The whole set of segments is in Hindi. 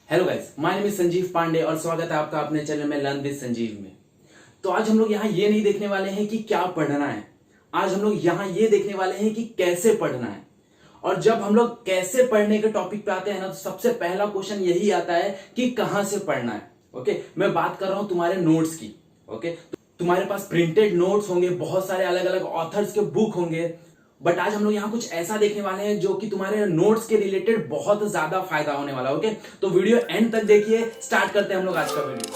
Hello guys, my name is Sanjeev Pandey और स्वागत है आपका अपने चैनल में लर्न विद संजीव में। तो आज हम लोग यहाँ ये नहीं देखने वाले हैं कि क्या पढ़ना है। आज हम लोग यहाँ ये देखने वाले हैं कि कैसे पढ़ना है। और जब हम लोग कैसे पढ़ने के टॉपिक पे आते हैं ना, तो सबसे पहला क्वेश्चन यही आता है कि कहां से पढ़ना है। ओके, मैं बात कर रहा हूं तुम्हारे नोट्स की। ओके, तुम्हारे पास प्रिंटेड नोट्स होंगे, बहुत सारे अलग अलग ऑथर्स के बुक होंगे, बट आज हम लोग यहाँ कुछ ऐसा देखने वाले हैं जो कि तुम्हारे नोट्स के रिलेटेड बहुत ज्यादा फायदा होने वाला है। ओके, तो वीडियो एंड तक देखिए। स्टार्ट करते हैं हम लोग आज का वीडियो।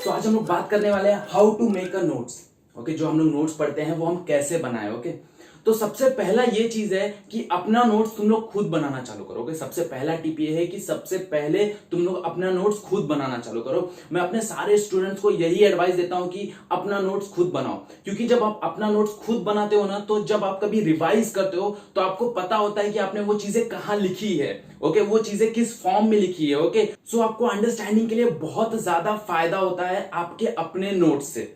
तो आज हम लोग बात करने वाले हैं how to make a notes. Okay, जो हम लोग नोट्स पढ़ते हैं वो हम कैसे बनाए। ओके, तो सबसे पहला ये चीज है कि अपना नोट्स तुम लोग खुद बनाना चालू करो। ओके, सबसे पहला टिप ये है कि सबसे पहले तुम लोग अपना नोट्स खुद बनाना चालू करो। मैं अपने सारे स्टूडेंट्स को यही एडवाइस देता हूं कि अपना नोट्स खुद बनाओ, क्योंकि जब आप अपना नोट्स खुद बनाते हो ना, तो जब आप कभी रिवाइज करते हो तो आपको पता होता है कि आपने वो चीजें कहां लिखी है। ओके, वो चीजें किस फॉर्म में लिखी है। ओके, सो आपको अंडरस्टैंडिंग के लिए बहुत ज्यादा फायदा होता है आपके अपने नोट्स से।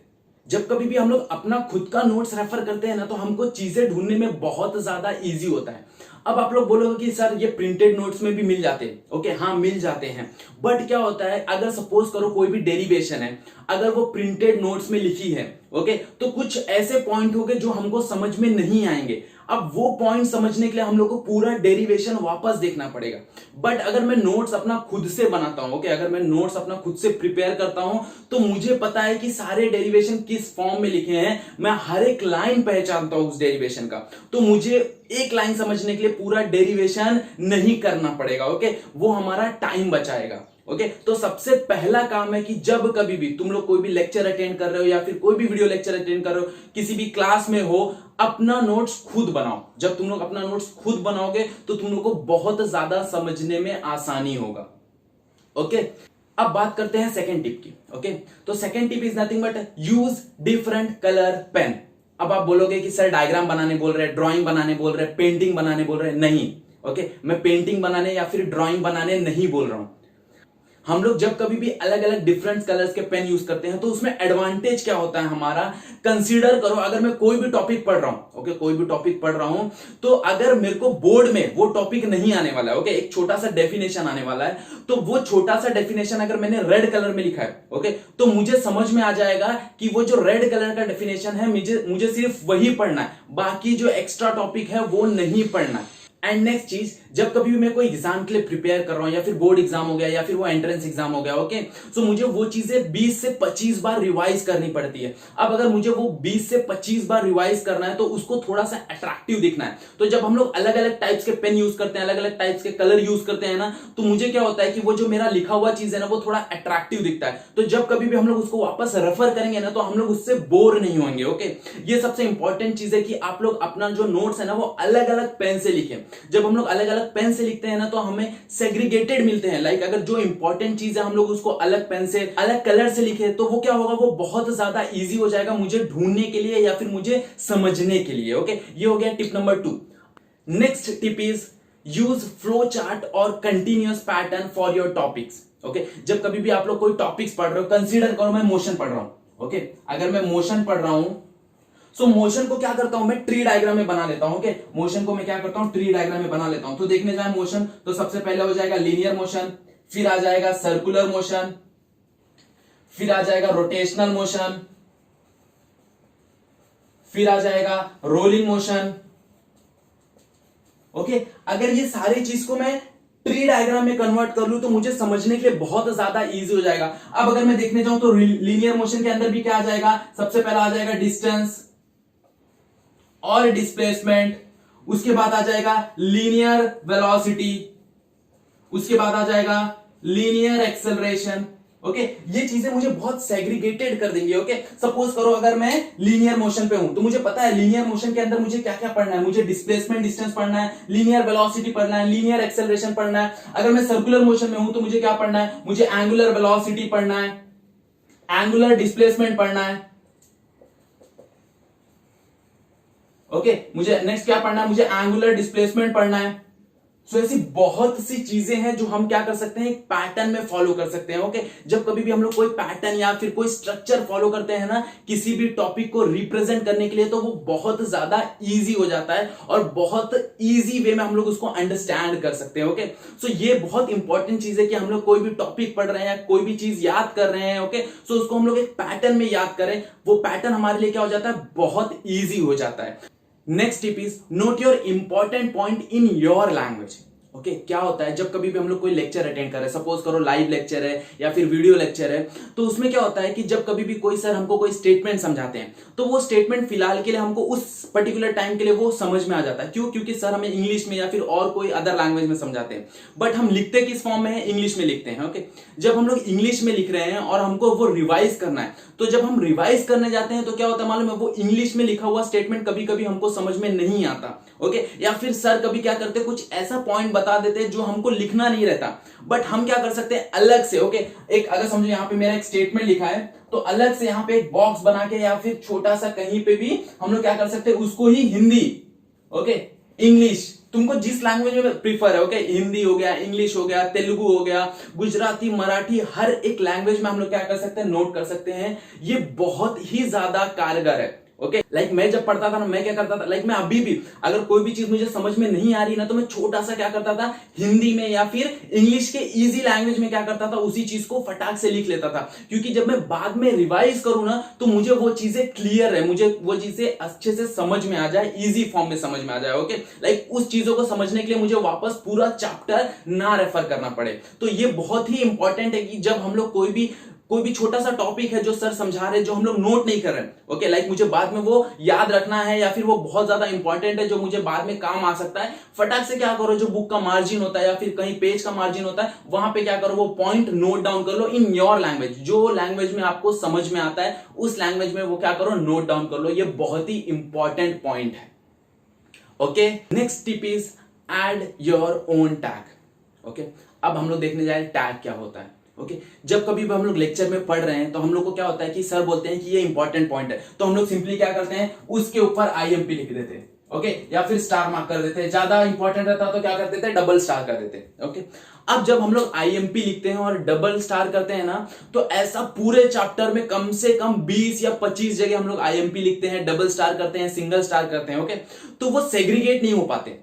जब कभी भी हम लोग अपना खुद का नोट्स रेफर करते हैं ना, तो हमको चीजें ढूंढने में बहुत ज्यादा इजी होता है। अब आप लोग बोलोगे कि सर ये प्रिंटेड नोट्स में भी मिल जाते हैं। ओके, हाँ मिल जाते हैं, बट क्या होता है, अगर सपोज करो कोई भी डेरिवेशन है, अगर वो प्रिंटेड नोट्स में लिखी है, ओके, तो कुछ ऐसे पॉइंट होंगे जो हमको समझ में नहीं आएंगे। अब वो पॉइंट समझने के लिए हम लोग को पूरा डेरिवेशन वापस देखना पड़ेगा। बट अगर मैं नोट्स अपना खुद से बनाता हूं, ओके, अगर मैं नोट्स अपना खुद से प्रिपेयर करता हूं, तो मुझे पता है कि सारे डेरिवेशन किस फॉर्म में लिखे हैं। मैं हर एक लाइन पहचानता हूं उस डेरिवेशन का, तो मुझे एक लाइन समझने के लिए पूरा डेरिवेशन नहीं करना पड़ेगा। ओके, वो हमारा टाइम बचाएगा। ओके, तो सबसे पहला काम है कि जब कभी भी तुम लोग कोई भी लेक्चर अटेंड कर रहे हो या फिर कोई भी वीडियो लेक्चर अटेंड कर रहे हो, किसी भी क्लास में हो, अपना नोट्स खुद बनाओ। जब तुम लोग अपना नोट्स खुद बनाओगे तो तुम लोग को बहुत ज्यादा समझने में आसानी होगा। ओके, अब बात करते हैं सेकेंड टिप की। ओके, तो second tip is nothing but use different colour pen. अब आप बोलोगे कि सर डायग्राम बनाने बोल रहे हैं, ड्राइंग बनाने बोल रहे हैं, पेंटिंग बनाने बोल रहे हैं। नहीं, ओके, मैं पेंटिंग बनाने या फिर ड्राइंग बनाने नहीं बोल रहा हूं। हम लोग जब कभी भी अलग अलग डिफरेंट कलर्स के पेन यूज करते हैं, तो उसमें एडवांटेज क्या होता है हमारा, कंसीडर करो। अगर मैं कोई भी टॉपिक पढ़ रहा हूं, ओके, कोई भी टॉपिक पढ़ रहा हूं, तो अगर मेरे को बोर्ड में वो टॉपिक नहीं आने वाला है, ओके, एक छोटा सा डेफिनेशन आने वाला है, तो वो छोटा सा डेफिनेशन अगर मैंने रेड कलर में लिखा है, ओके, तो मुझे समझ में आ जाएगा कि वो जो रेड कलर का डेफिनेशन है, मुझे सिर्फ वही पढ़ना है, बाकी जो एक्स्ट्रा टॉपिक है वो नहीं पढ़ना है। एंड नेक्स्ट चीज, जब कभी भी मैं कोई एग्जाम के लिए प्रिपेयर कर रहा हूं, या फिर बोर्ड एग्जाम हो गया या फिर वो एंट्रेंस एग्जाम हो गया, ओके, सो मुझे वो चीजें 20 से 25 बार रिवाइज करनी पड़ती है। अब अगर मुझे वो 20 से 25 बार रिवाइज करना है, तो उसको थोड़ा सा अट्रैक्टिव दिखना है। तो जब हम लोग अलग अलग टाइप्स के पेन यूज करते हैं, अलग अलग टाइप्स के कलर यूज करते हैं ना, तो मुझे क्या होता है कि वो जो मेरा लिखा हुआ चीज है ना, वो थोड़ा अट्रैक्टिव दिखता है। तो जब कभी भी हम लोग उसको वापस रेफर करेंगे ना, तो हम लोग उससे बोर नहीं होंगे। ओके, ये सबसे इंपॉर्टेंट चीज है कि आप लोग अपना जो नोट्स है ना, वो अलग अलग पेन से लिखें। जब हम लोग अलग अलग पेन से लिखते हैं ना, तो हमें सेग्रीगेटेड मिलते हैं। लाइक अगर जो इंपॉर्टेंट चीज है हम लोग उसको अलग पेन से, अलग कलर से लिखे, तो वो क्या होगा, वो बहुत ज्यादा इजी हो जाएगा मुझे ढूंढने के लिए या फिर मुझे समझने के लिए। ओके, ये हो गया tip number 2। Next tip is use flow chart और continuous pattern for your topics. Okay, जब कभी भी आप लोग कोई टॉपिक्स पढ़ रहे हो, कंसीडर करो मैं मोशन पढ़ रहा हूं। ओके, अगर मैं मोशन पढ़ रहा हूं, सो मोशन को क्या करता हूं, मैं ट्री डायग्राम में बना लेता हूं। ओके, मोशन को मैं क्या करता हूं, ट्री डायग्राम में बना लेता हूं। तो देखने जाए मोशन, तो सबसे पहले हो जाएगा लीनियर मोशन, फिर आ जाएगा सर्कुलर मोशन, फिर आ जाएगा रोटेशनल मोशन, फिर आ जाएगा रोलिंग मोशन। ओके, अगर ये सारी चीज को मैं ट्री डायग्राम में कन्वर्ट कर लूं, तो मुझे समझने के लिए बहुत ज्यादा इजी हो जाएगा। अब अगर मैं देखने जाऊं, तो लीनियर मोशन के अंदर भी क्या आ जाएगा, सबसे पहला आ जाएगा डिस्टेंस और डिस्प्लेसमेंट, उसके बाद आ जाएगा लीनियर वेलोसिटी, उसके बाद आ जाएगा लीनियर एक्सेलरेशन। ओके, ये चीजें मुझे बहुत सेग्रीगेटेड कर देंगे। ओके, सपोज करो अगर मैं लीनियर मोशन पे हूं, तो मुझे पता है लीनियर मोशन के अंदर मुझे क्या क्या पढ़ना है। मुझे डिस्प्लेसमेंट डिस्टेंस पढ़ना है, लीनियर वेलोसिटी पढ़ना है, लीनियर एक्सेलरेशन पढ़ना है। अगर मैं सर्कुलर मोशन में हूं, तो मुझे क्या पढ़ना है, मुझे एंगुलर वेलोसिटी पढ़ना है, एंगुलर डिस्प्लेसमेंट पढ़ना है। ओके, मुझे नेक्स्ट क्या पढ़ना है, मुझे एंगुलर डिस्प्लेसमेंट पढ़ना है। सो ऐसी बहुत सी चीजें हैं जो हम क्या कर सकते हैं, एक पैटर्न में फॉलो कर सकते हैं। ओके, जब कभी भी हम लोग कोई पैटर्न या फिर कोई स्ट्रक्चर फॉलो करते हैं ना किसी भी टॉपिक को रिप्रेजेंट करने के लिए, तो वो बहुत ज्यादा इजी हो जाता है और बहुत इजी वे में हम लोग उसको अंडरस्टैंड कर सकते हैं। ओके, सो ये बहुत इंपॉर्टेंट चीज है कि हम लोग कोई भी टॉपिक पढ़ रहे हैं, कोई भी चीज याद कर रहे हैं, ओके, सो उसको हम लोग एक पैटर्न में याद करें, वो पैटर्न हमारे लिए क्या हो जाता है, बहुत ईजी हो जाता है। Next tip is not your important point in your language. Okay, क्या होता है जब कभी भी हम लोग कोई लेक्चर अटेंड कर रहे हैं, सपोज करो लाइव लेक्चर है या फिर वीडियो लेक्चर है, तो उसमें क्या होता है कि जब कभी भी कोई सर हमको कोई स्टेटमेंट समझाते हैं तो वो स्टेटमेंट फिलहाल के लिए हमको उस पर्टिकुलर टाइम के लिए वो समझ में आ जाता है। क्यों? क्योंकि सर हमें इंग्लिश में या फिर और कोई अदर लैंग्वेज में समझाते हैं, बट हम लिखते किस फॉर्म में है, इंग्लिश में लिखते हैं। ओके, जब हम लोग इंग्लिश में लिख रहे हैं और हमको वो रिवाइज करना है, तो जब हम रिवाइज करने जाते हैं तो क्या होता है मालूम है, वो इंग्लिश में लिखा हुआ स्टेटमेंट कभी कभी हमको समझ में नहीं आता। ओके, या फिर सर कभी क्या करते, कुछ ऐसा पॉइंट बता देते जो हमको लिखना नहीं रहता, बट हम क्या कर सकते हैं अलग से। ओके, एक अगर समझो यहाँ पे मेरा एक स्टेटमेंट लिखा है, तो अलग से यहाँ पे एक बॉक्स बना के या फिर छोटा सा कहीं पे भी हम लोग क्या कर सकते हैं, उसको ही हिंदी, ओके, इंग्लिश, तुमको जिस लैंग्वेज में प्रीफर है, ओके, हिंदी हो गया, इंग्लिश हो गया, तेलुगु हो गया, गुजराती, मराठी, हर एक लैंग्वेज में हम लोग क्या कर सकते हैं, नोट कर सकते हैं। ये बहुत ही ज्यादा कारगर है। ओके, लाइक मैं जब पढ़ता था ना, मैं क्या करता था, लाइक मैं अभी भी अगर कोई भी चीज मुझे समझ में नहीं आ रही ना, तो मैं छोटा सा क्या करता था, हिंदी में या फिर इंग्लिश के इजी लैंग्वेज में क्या करता था, उसी चीज को फटाक से लिख लेता था। क्योंकि जब मैं बाद में रिवाइज करूं ना, तो मुझे वो चीजें क्लियर है, मुझे वो चीजें अच्छे से समझ में आ जाए, इजी फॉर्म में समझ में आ जाए। ओके, लाइक उस चीजों को समझने के लिए मुझे वापस पूरा चैप्टर ना रेफर करना पड़े। तो ये बहुत ही इंपॉर्टेंट है कि जब हम लोग कोई भी छोटा सा टॉपिक है जो सर समझा रहे हैं, जो हम लोग नोट नहीं कर रहे हैं, ओके, लाइक मुझे बाद में वो याद रखना है या फिर वो बहुत ज्यादा इंपॉर्टेंट है जो मुझे बाद में काम आ सकता है, फटाक से क्या करो, जो बुक का मार्जिन होता है या फिर कहीं पेज का मार्जिन होता है, वहां पे क्या करो, वो पॉइंट नोट डाउन कर लो इन योर लैंग्वेज। जो लैंग्वेज में आपको समझ में आता है उस लैंग्वेज में वो क्या करो, नोट डाउन कर लो। ये बहुत ही इंपॉर्टेंट पॉइंट है। Okay, next tip is add your own tag. Okay, अब हम लोग देखने जाए टैग क्या होता है। ओके, जब कभी भी हम लोग लेक्चर में पढ़ रहे हैं तो हम लोग को क्या होता है कि सर बोलते हैं कि ये इंपॉर्टेंट पॉइंट है, तो हम लोग सिंपली क्या करते हैं, उसके ऊपर आईएमपी लिख देते हैं। ओके, या फिर स्टार मार्क कर देते हैं, ज्यादा इंपॉर्टेंट रहता तो क्या कर देते हैं, डबल स्टार कर देते हैं। ओके, अब जब हम लोग आईएमपी लिखते हैं और डबल स्टार करते हैं ना, तो ऐसा पूरे चैप्टर में कम से कम 20 या 25 जगह हम लोग आईएमपी लिखते हैं, डबल स्टार करते हैं, सिंगल स्टार करते हैं। ओके, तो वो सेग्रीगेट नहीं हो पाते।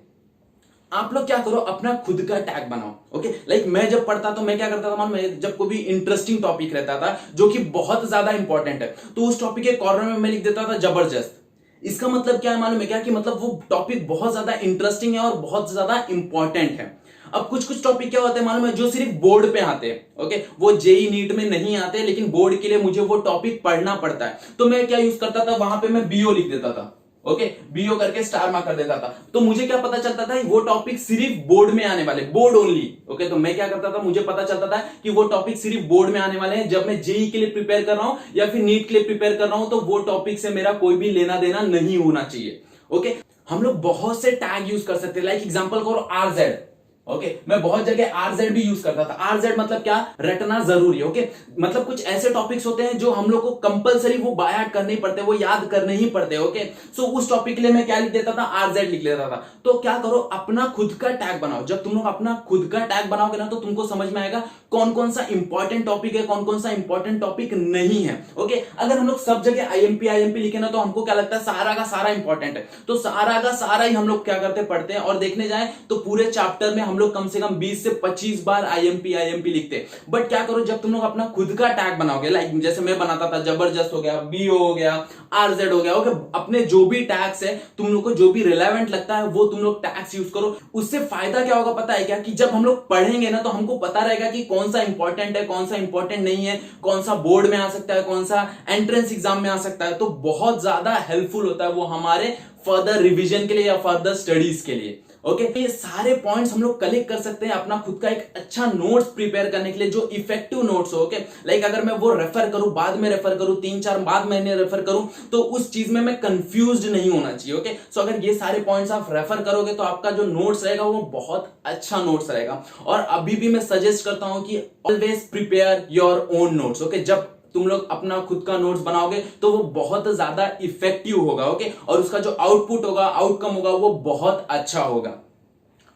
आप लोग क्या करो, अपना खुद का टैग बनाओ। ओके, लाइक मैं जब पढ़ता तो मैं क्या करता था मालूम है, जब कोई भी इंटरेस्टिंग टॉपिक रहता था जो कि बहुत ज्यादा इंपॉर्टेंट है, तो उस टॉपिक के कॉर्नर में मैं लिख देता था जबरदस्त। इसका मतलब क्या है मालूम है क्या, कि मतलब वो टॉपिक बहुत ज्यादा इंटरेस्टिंग है और बहुत ज्यादा इंपॉर्टेंट है। अब कुछ टॉपिक क्या होते हैं मालूम है, जो सिर्फ बोर्ड पे आते हैं। ओके, वो जेई नीट में नहीं आते, लेकिन बोर्ड के लिए मुझे वो टॉपिक पढ़ना पड़ता है, तो मैं क्या यूज करता था, वहां पे मैं बीओ लिख देता था। ओके, बीओ करके स्टार मार्क कर देता था। तो मुझे क्या पता चलता था, वो टॉपिक सिर्फ बोर्ड में आने वाले, बोर्ड ओनली। ओके, तो मैं क्या करता था, मुझे पता चलता था कि वो टॉपिक सिर्फ बोर्ड में आने वाले हैं। जब मैं जेई के लिए प्रिपेयर कर रहा हूं या फिर नीट के लिए प्रिपेयर कर रहा हूं, तो वो टॉपिक से मेरा कोई भी लेना देना नहीं होना चाहिए। ओके, हम लोग बहुत से टैग यूज कर सकते हैं, लाइक एग्जांपल करो आरजेड। ओके, मैं बहुत जगह आरजेड भी यूज करता था। आरजेड मतलब क्या, रटना जरूरी है। ओके, मतलब कुछ ऐसे टॉपिक्स होते हैं जो हम लोग को कंपलसरी वो बाय हार्ट करने ही पड़ते हैं, वो याद करने ही पड़ते हैं। ओके, सो उस टॉपिक के लिए मैं क्या लिख देता था, आरजेड लिख लेता था। तो क्या करो, अपना खुद का टैग बनाओ। जब तुम लोग अपना खुद का टैग बनाओगे ना, तो तुमको समझ में आएगा कौन कौन सा इंपॉर्टेंट टॉपिक है, कौन कौन सा इंपॉर्टेंट टॉपिक नहीं है। ओके, अगर हम लोग सब जगह आईएमपी लिखे ना, तो हमको क्या लगता है, सारा का सारा इंपॉर्टेंट है, तो सारा का सारा ही हम लोग क्या करते पढ़ते हैं। और देखने जाए तो पूरे चैप्टर में हम लोग कम से कम 20 से 25 बार आईएमपी लिखते। बट क्या करो, जब तुम लोग अपना खुद का टैग बनाओगे, लाइक जैसे मैं बनाता था, जबरदस्त हो गया, बीओ हो गया, आरजेड हो गया। ओके, अपने जो भी टैग्स है, तुम लोग को जो भी रिलेवेंट लगता है वो तुम लोग टैग्स यूज करो। उससे फायदा क्या होगा पता है क्या, कि जब हम लोग पढ़ेंगे ना, तो हमको पता रहेगा कि कौन सा इंपॉर्टेंट है, कौन सा इंपॉर्टेंट नहीं है, कौन सा बोर्ड में आ सकता है, कौन सा एंट्रेंस एग्जाम में आ सकता है। तो बहुत ज्यादा हेल्पफुल होता है वो हमारे फर्दर रिवीजन के लिए या फर्दर स्टडीज के लिए। ओके, ये सारे पॉइंट्स हम लोग कलेक्ट कर सकते हैं अपना खुद का एक अच्छा नोट्स प्रिपेयर करने के लिए, जो इफेक्टिव नोट्स हो। ओके, लाइक अगर मैं वो रेफर करूं, बाद में रेफर करूं, 3-4 बाद महीने रेफर करूं, तो उस चीज में मैं कंफ्यूज्ड नहीं होना चाहिए। ओके, सो अगर ये सारे पॉइंट्स आप रेफर करोगे, तो आपका जो नोट्स रहेगा वो बहुत अच्छा नोट्स रहेगा। और अभी भी मैं सजेस्ट करता हूं कि always prepare your own notes. Okay, जब तुम लोग अपना खुद का नोट्स बनाओगे तो वो बहुत ज्यादा इफेक्टिव होगा। ओके, और उसका जो आउटपुट होगा, आउटकम होगा, वो बहुत अच्छा होगा।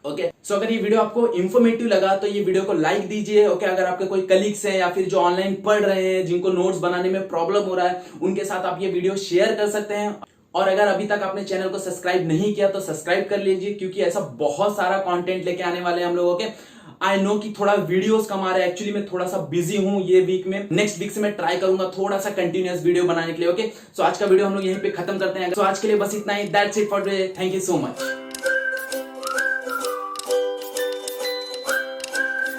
ओके सो अगर ये वीडियो आपको इन्फॉर्मेटिव लगा तो ये वीडियो को लाइक दीजिए। ओके अगर आपके कोई कलीग्स हैं या फिर जो ऑनलाइन पढ़ रहे हैं जिनको नोट्स बनाने में प्रॉब्लम हो रहा है उनके साथ आप ये वीडियो शेयर कर सकते हैं। और अगर अभी तक आपने चैनल को सब्सक्राइब नहीं किया तो सब्सक्राइब कर लीजिए, क्योंकि ऐसा बहुत सारा कंटेंट लेके आने वाले हैं हम लोगों के। आई नो कि थोड़ा वीडियोस कम आ रहा है, एक्चुअली मैं थोड़ा सा बिजी हूं ये वीक में। नेक्स्ट वीक से मैं ट्राई करूंगा थोड़ा सा कंटिन्यूअस वीडियो बनाने के लिए। ओके सो आज का वीडियो हम लोग यहीं पे खत्म करते हैं। सो आज के लिए बस इतना ही। That's it for today. Thank you so much.